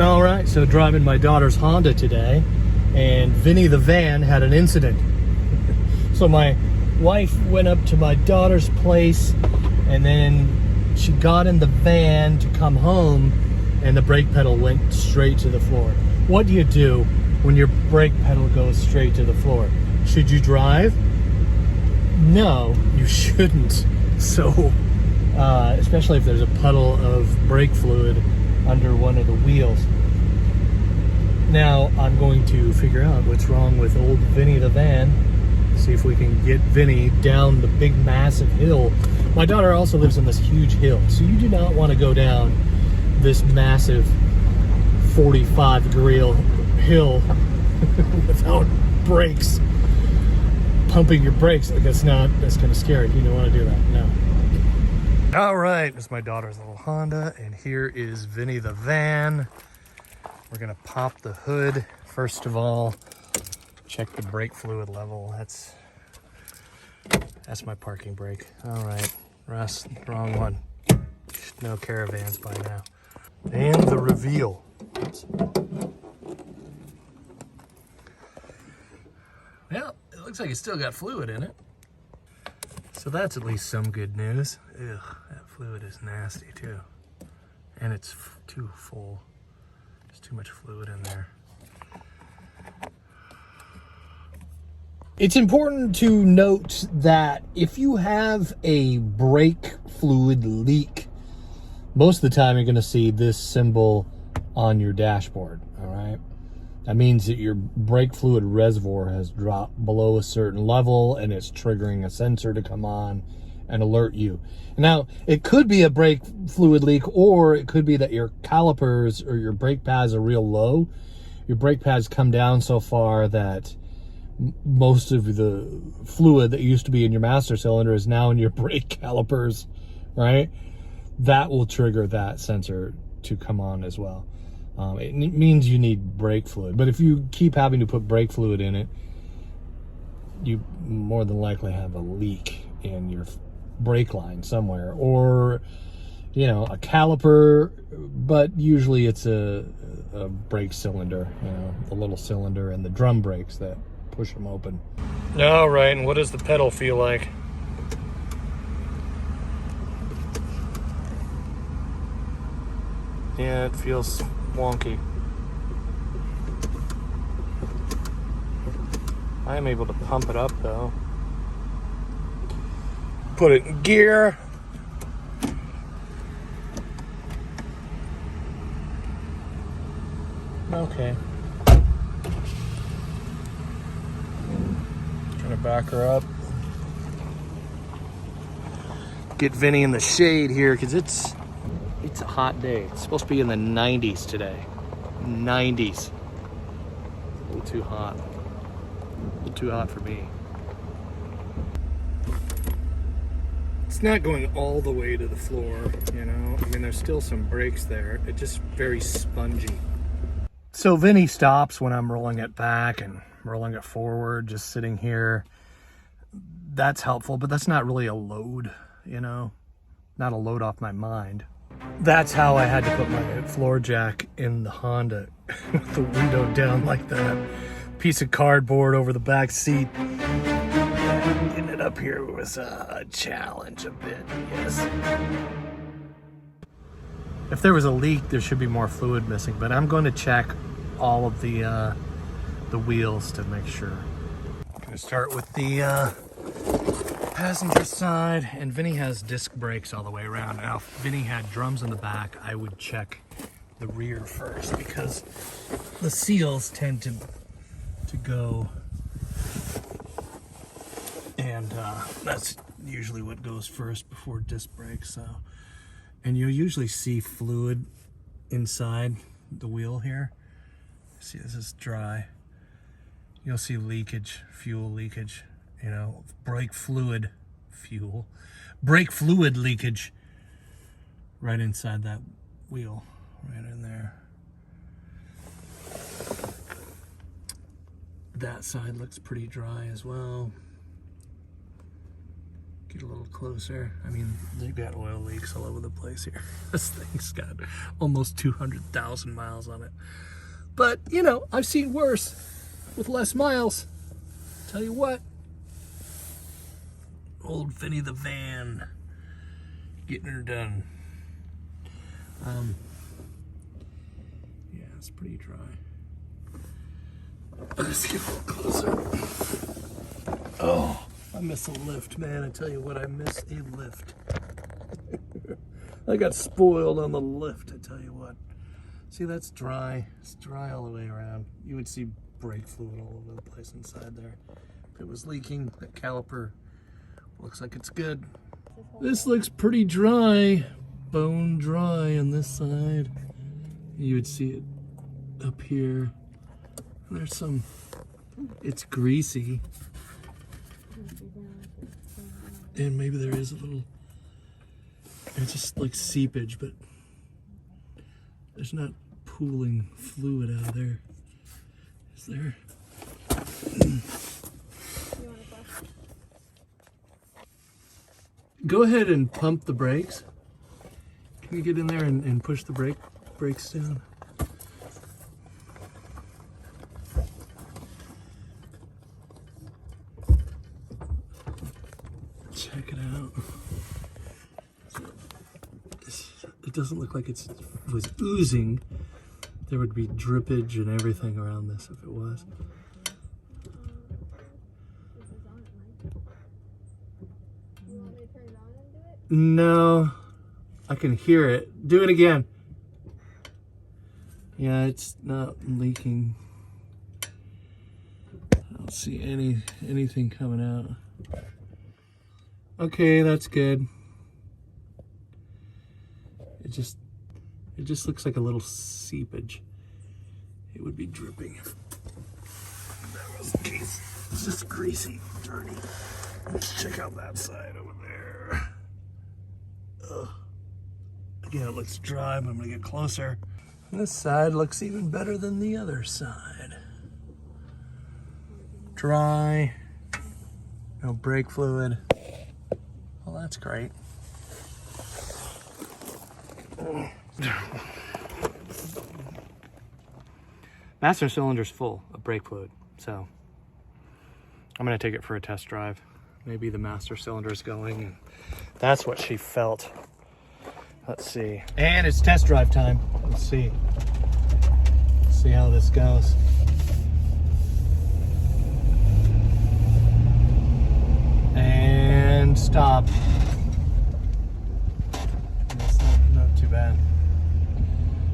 All right, so driving my daughter's Honda today, and Vinnie the van had an incident. So my wife went up to my daughter's place, and then she got in the van to come home, and the brake pedal went straight to the floor. What do you do when your brake pedal goes straight to the floor? Should you drive? No, you shouldn't. So, especially if there's a puddle of brake fluid under one of the wheels. Now I'm going to figure out what's wrong with old Vinnie the van. See if we can get Vinnie down the big massive hill. My daughter also lives on this huge hill, so you do not want to go down this massive 45-degree hill without brakes. Pumping your brakes, like that's kind of scary. You don't want to do that. No. All right, this is my daughter's little Honda, and here is Vinnie the van. We're gonna pop the hood. First of all, check the brake fluid level. That's my parking brake. All right, Russ, wrong one. No Caravans by now. And the reveal. Oops. Well, it looks like it's still got fluid in it. So that's at least some good news. Ugh, that fluid is nasty too. And it's too full. There's too much fluid in there. It's important to note that if you have a brake fluid leak, most of the time you're going to see this symbol on your dashboard, all right? That means that your brake fluid reservoir has dropped below a certain level and it's triggering a sensor to come on and alert you. Now, it could be a brake fluid leak, or it could be that your calipers or your brake pads are real low. Your brake pads come down so far that most of the fluid that used to be in your master cylinder is now in your brake calipers, right? That will trigger that sensor to come on as well. It means you need brake fluid, but if you keep having to put brake fluid in it, you more than likely have a leak in your brake line somewhere, or you know, a caliper, but usually it's a brake cylinder, you know, the little cylinder and the drum brakes that push them open. All right, and what does the pedal feel like? Yeah, it feels wonky. I am able to pump it up though. Put it in gear. Okay. Trying to back her up. Get Vinnie in the shade here because it's a hot day. It's supposed to be in the 90s today. 90s. A little too hot. A little too hot for me. It's not going all the way to the floor, you know. I mean, there's still some brakes there. It's just very spongy. So Vinnie stops when I'm rolling it back and rolling it forward, just sitting here. That's helpful, but that's not really a load, you know. Not a load off my mind. That's how I had to put my floor jack in the Honda with the window down like that. Piece of cardboard over the back seat. And getting it up here was a challenge a bit, yes. If there was a leak, there should be more fluid missing, but I'm going to check all of the wheels to make sure. I'm going to start with the passenger side, and Vinnie has disc brakes all the way around. Now, if Vinnie had drums in the back, I would check the rear first because the seals tend to go, and that's usually what goes first before disc brakes. So, and you'll usually see fluid inside the wheel here. See, this is dry. You'll see leakage, fuel leakage. You know, brake fluid leakage right inside that wheel, right in there. That side looks pretty dry as well. Get a little closer. I mean, they got oil leaks all over the place here. This thing's got almost 200,000 miles on it. But, you know, I've seen worse with less miles. Tell you what. Old Vinnie the van. Getting her done. Yeah, it's pretty dry. Let's get a little closer. Oh, I miss a lift, man. I tell you what, I miss a lift. I got spoiled on the lift, I tell you what. See, that's dry. It's dry all the way around. You would see brake fluid all over the place inside there. If it was leaking, that caliper looks like it's good. This looks pretty dry. Bone dry on this side. You would see it up here. There's some, it's greasy. And maybe there is a little, it's just like seepage, but there's not pooling fluid out of there. Is there? Go ahead and pump the brakes. Can you get in there and push the brakes down? Check it out. It doesn't look like it was oozing. There would be drippage and everything around this if it was. No, I can hear it. Do it again. Yeah, it's not leaking. I don't see anything coming out. Okay, that's good. It just looks like a little seepage. It would be dripping if that was the case. It's just greasy, dirty. Let's check out that side over there. Ugh. Again, it looks dry, but I'm gonna get closer. This side looks even better than the other side. Dry, no brake fluid. Well, that's great. Master cylinder's full of brake fluid, so I'm gonna take it for a test drive. Maybe the master cylinder's going, and that's what she felt. Let's see. And it's test drive time. Let's see. Let's see how this goes. And stop. That's not too bad.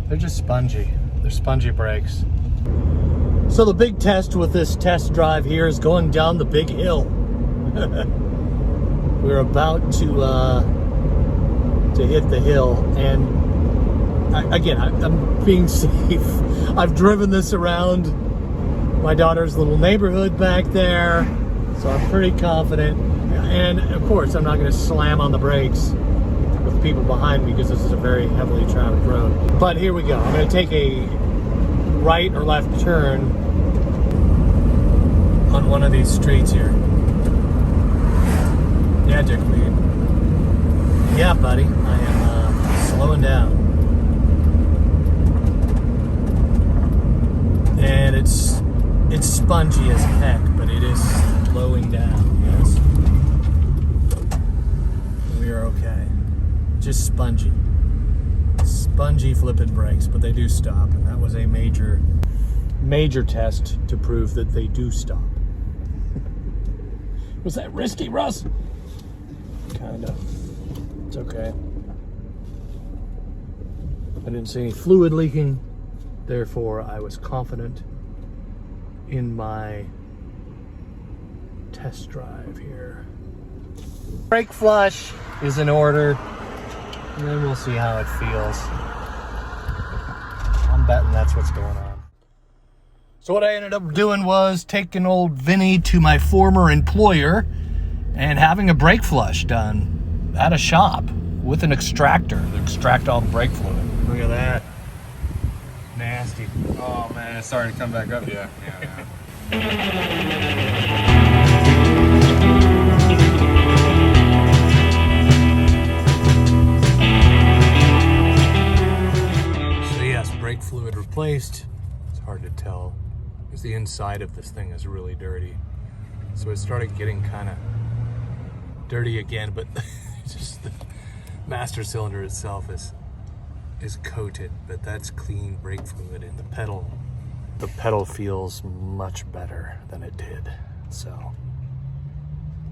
They're just spongy. They're spongy brakes. So the big test with this test drive here is going down the big hill. We're about to hit the hill, and I'm being safe. I've driven this around my daughter's little neighborhood back there, so I'm pretty confident. And of course, I'm not going to slam on the brakes with people behind me because this is a very heavily traveled road. But here we go. I'm going to take a right or left turn on one of these streets here. Yeah, Dickweed. Yeah, buddy. I am slowing down. And it's spongy as heck, but it is slowing down, yes. We are okay. Just spongy. Spongy flipping brakes, but they do stop, and that was a major test to prove that they do stop. Was that risky, Russ? Kinda. It's okay. I didn't see any fluid leaking, therefore I was confident in my test drive here. Brake flush is in order, and then we'll see how it feels. I'm betting that's what's going on. So what I ended up doing was taking old Vinnie to my former employer and having a brake flush done at a shop with an extractor to extract all the brake fluid. Look at that. Nasty. Oh man, it's starting to come back up. Yeah. placed, it's hard to tell, because the inside of this thing is really dirty. So it started getting kind of dirty again, but just the master cylinder itself is coated, but that's clean brake fluid, and the pedal feels much better than it did. So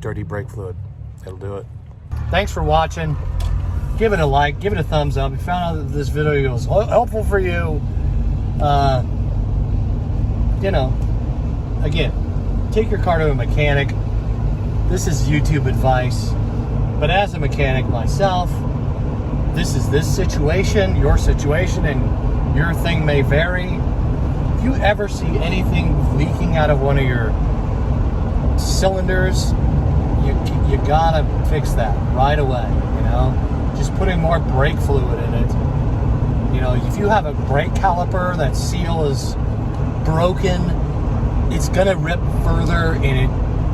dirty brake fluid, it'll do it. Thanks for watching. Give it a like, give it a thumbs up. If you found out that this video was helpful for you, you know, again, take your car to a mechanic. This is YouTube advice, but as a mechanic myself, this is this situation, your situation, and your thing may vary. If you ever see anything leaking out of one of your cylinders, you gotta fix that right away, you know? Just putting more brake fluid in it. You know, if you have a brake caliper, that seal is broken, it's gonna rip further, and it,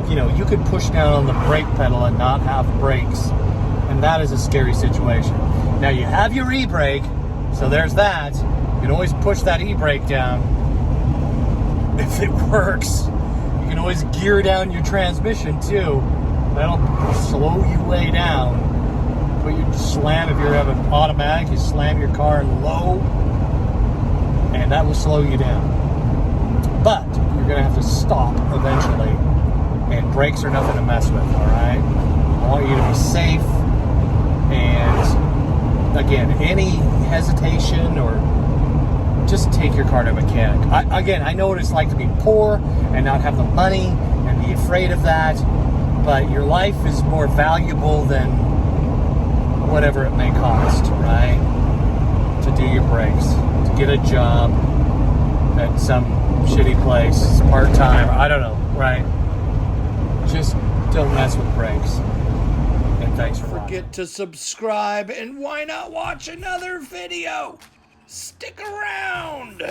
you know, you could push down on the brake pedal and not have brakes, and that is a scary situation. Now you have your e-brake, so there's that. You can always push that e-brake down if it works. You can always gear down your transmission too. That'll slow you way down. But you slam, if you have an automatic, you slam your car in low, and that will slow you down. But you're gonna have to stop eventually, and brakes are nothing to mess with, all right? I want you to be safe, and again, any hesitation or just take your car to a mechanic. I know what it's like to be poor and not have the money and be afraid of that, but your life is more valuable than whatever it may cost, right? To do your brakes, to get a job at some shitty place, part-time, I don't know, right? Just don't mess with brakes. And thanks for watching. Don't forget to subscribe, and why not watch another video? Stick around!